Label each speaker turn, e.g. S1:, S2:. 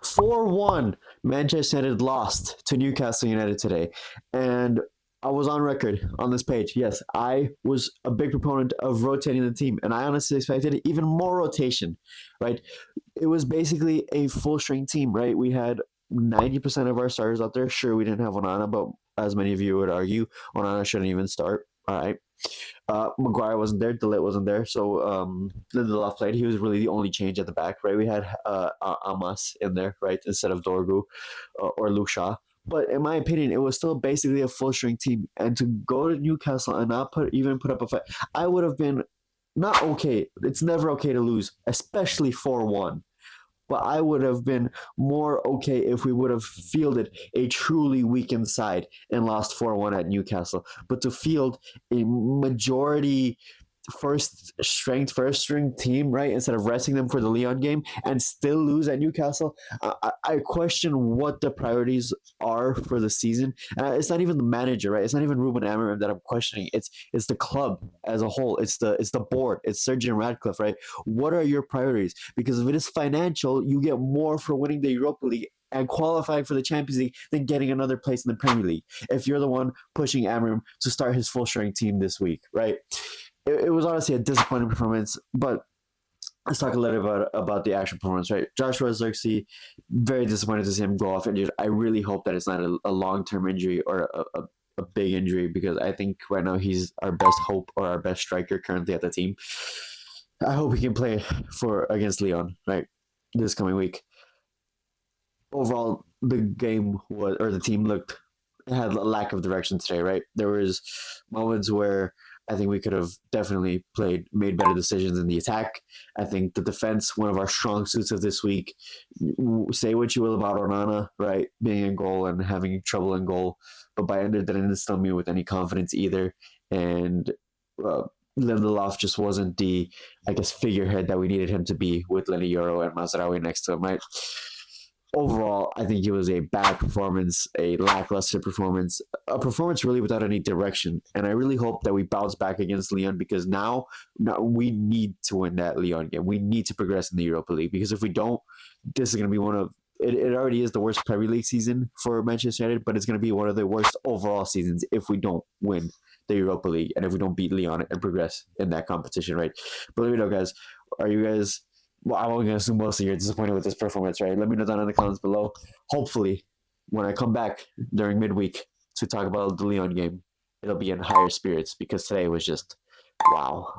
S1: 4-1, Manchester United lost to Newcastle United today. And I was on record on this page. Yes, I was a big proponent of rotating the team, and I honestly expected even more rotation, right? It was basically a full string team, right? We had 90% of our starters out there. Sure, we didn't have Onana, but as many of you would argue, Onana shouldn't even start. All right. Maguire wasn't there. Delit wasn't there. So Lindelof played. He was really the only change at the back, right? We had Amas in there, right, instead of Dorgu or Luke Shaw. But in my opinion, it was still basically a full string team. And to go to Newcastle and not put up a fight, I would have been not okay. It's never okay to lose, especially 4-1. But I would have been more okay if we would have fielded a truly weakened side and lost 4-1 at Newcastle. But to field a majority first string team, right, instead of resting them for the Leon game and still lose at Newcastle, I question what the priorities are for the season. And it's not even the manager, right? It's not even Ruben Amorim that I'm questioning. It's the club as a whole. It's the board. It's Sir Jim Radcliffe, right? What are your priorities? Because if it is financial, you get more for winning the Europa League and qualifying for the Champions League than getting another place in the Premier League. If you're the one pushing Amorim to start his full strength team this week, right? It was honestly a disappointing performance, but let's talk a little about the actual performance, right? Joshua Zirkzee, very disappointed to see him go off injured. I really hope that it's not a long-term injury or a big injury, because I think right now he's our best hope or our best striker currently at the team. I hope he can play for against Leon, right, this coming week. Overall, the game was, or the team looked, had a lack of direction today, right? There was moments where I think we could have definitely made better decisions in the attack. I think the defense, one of our strong suits of this week. Say what you will about Onana, right, being in goal and having trouble in goal, but Bayern didn't instill me with any confidence either. And Lindelof just wasn't the, I guess, figurehead that we needed him to be with Lenny Euro and Mazraoui next to him, right? Overall, I think it was a bad performance, a lackluster performance, a performance really without any direction. And I really hope that we bounce back against Leon, because now we need to win that Leon game. We need to progress in the Europa League, because if we don't, this is going to be one of it already is the worst Premier League season for Manchester United, but it's going to be one of the worst overall seasons if we don't win the Europa League and if we don't beat Leon and progress in that competition, right? But let me know, guys. Are you guys well, I'm only going to assume most of you are disappointed with this performance, right? Let me know down in the comments below. Hopefully, when I come back during midweek to talk about the Leon game, it'll be in higher spirits, because today was just wow.